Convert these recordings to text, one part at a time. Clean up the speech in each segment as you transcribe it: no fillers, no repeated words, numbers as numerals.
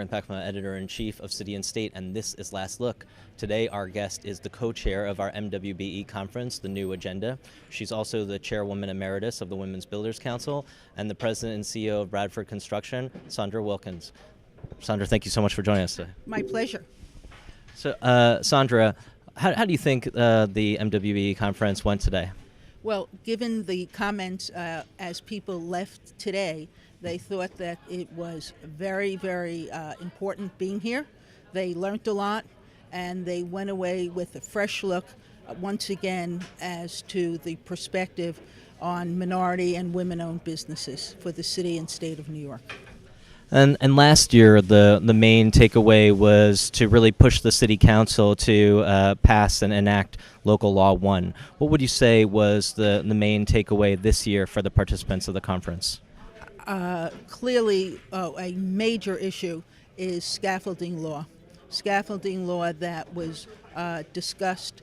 Brian Packma, Editor-in-Chief of City and State, and this is Last Look. Today our guest is the co-chair of our MWBE conference, The New Agenda. She's also the Chairwoman Emeritus of the Women's Builders Council and the President and CEO of Bradford Construction, Sandra Wilkins. Sandra, thank you so much for joining us today. My pleasure. So, Sandra, how do you think the MWBE conference went today? Well, given the comments as people left today, they thought that it was very, very important being here. They learned a lot, and they went away with a fresh look once again as to the perspective on minority and women-owned businesses for the city and state of New York. And last year, the main takeaway was to really push the city council to pass and enact Local Law 1. What would you say was the main takeaway this year for the participants of the conference? Clearly, a major issue is scaffolding law. Scaffolding law that was discussed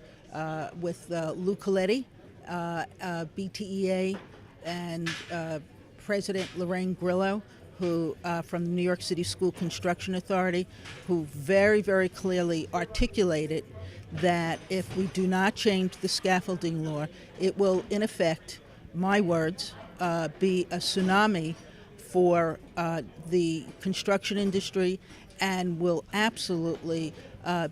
with Lou Coletti, BTEA, and President Lorraine Grillo, who from the New York City School Construction Authority, who very, very clearly articulated that if we do not change the scaffolding law, it will, in effect, my words, be a tsunami for the construction industry and will absolutely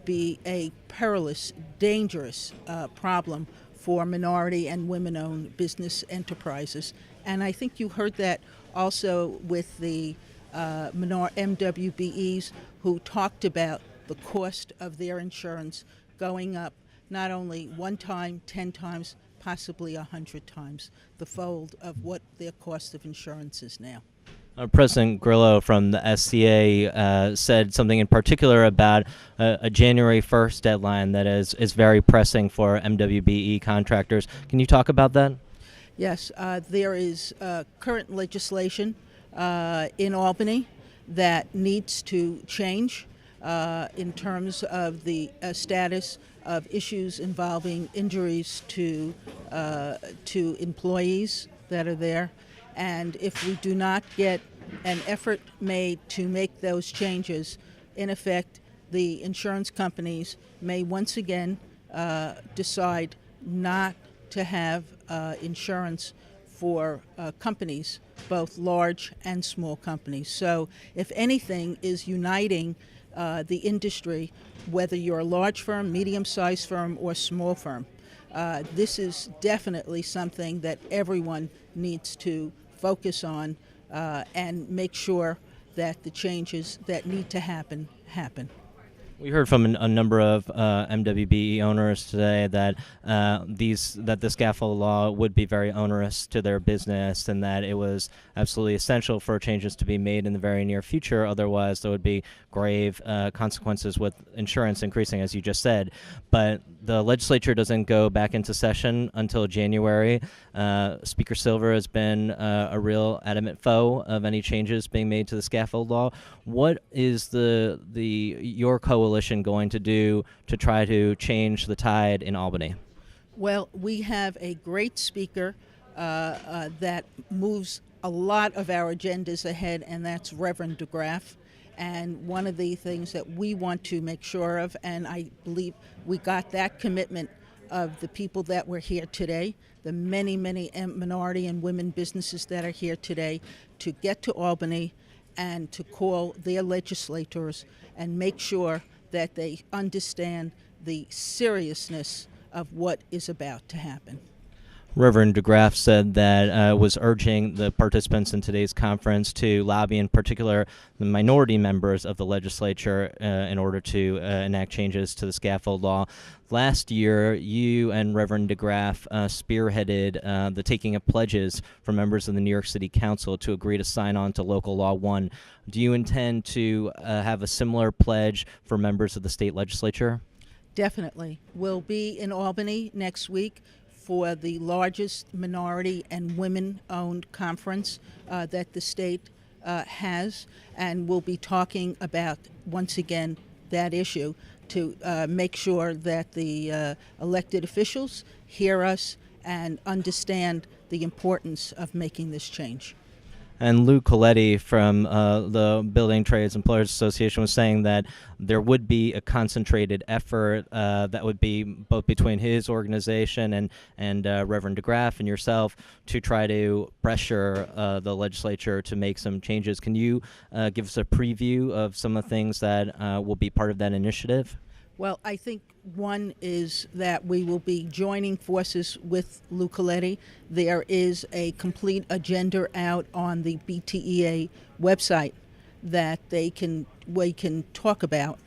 be a perilous, dangerous problem for minority and women-owned business enterprises. And I think you heard that also with the MWBEs who talked about the cost of their insurance going up not only one time, 10 times, possibly 100 times the fold of what their cost of insurance is now. President Grillo from the SCA said something in particular about a January 1st deadline that is very pressing for MWBE contractors. Can you talk about that? Yes, there is current legislation in Albany that needs to change in terms of the status of issues involving injuries to employees that are there. And if we do not get an effort made to make those changes, in effect, the insurance companies may once again decide not to have insurance for companies, both large and small companies. So if anything is uniting the industry, whether you're a large firm, medium-sized firm, or small firm, this is definitely something that everyone needs to focus on and make sure that the changes that need to happen. We heard from a number of MWBE owners today that the scaffold law would be very onerous to their business, and that it was absolutely essential for changes to be made in the very near future. Otherwise, there would be grave consequences with insurance increasing, as you just said. But the legislature doesn't go back into session until January. Speaker Silver has been a real adamant foe of any changes being made to the scaffold law. What is your coalition going to do to try to change the tide in Albany? Well, we have a great speaker that moves a lot of our agendas ahead, and that's Reverend DeGraff. And one of the things that we want to make sure of, and I believe we got that commitment of the people that were here today, the many, many minority and women businesses that are here today, to get to Albany and to call their legislators and make sure that they understand the seriousness of what is about to happen. Reverend DeGraff said that was urging the participants in today's conference to lobby, in particular, the minority members of the legislature in order to enact changes to the scaffold law. Last year, you and Reverend DeGraff spearheaded the taking of pledges for members of the New York City Council to agree to sign on to Local Law 1. Do you intend to have a similar pledge for members of the state legislature? Definitely. We'll be in Albany next week for the largest minority and women-owned conference that the state has, and we'll be talking about, once again, that issue to make sure that the elected officials hear us and understand the importance of making this change. And Lou Coletti from the Building Trades Employers Association was saying that there would be a concentrated effort that would be both between his organization and Reverend DeGraff and yourself to try to pressure the legislature to make some changes. Can you give us a preview of some of the things that will be part of that initiative? Well, I think one is that we will be joining forces with Lou Coletti. There is a complete agenda out on the BTEA website that we can talk about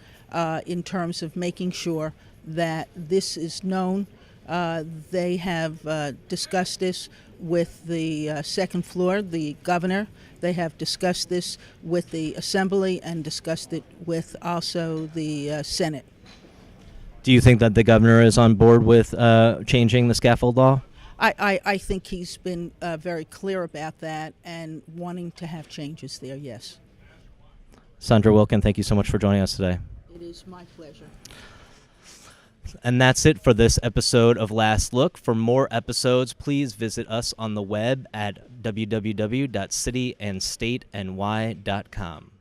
in terms of making sure that this is known. They have discussed this with the second floor, the governor. They have discussed this with the Assembly and discussed it with also the Senate. Do you think that the governor is on board with changing the scaffold law? I think he's been very clear about that and wanting to have changes there, yes. Sandra Wilkin, thank you so much for joining us today. It is my pleasure. And that's it for this episode of Last Look. For more episodes, please visit us on the web at www.cityandstateny.com.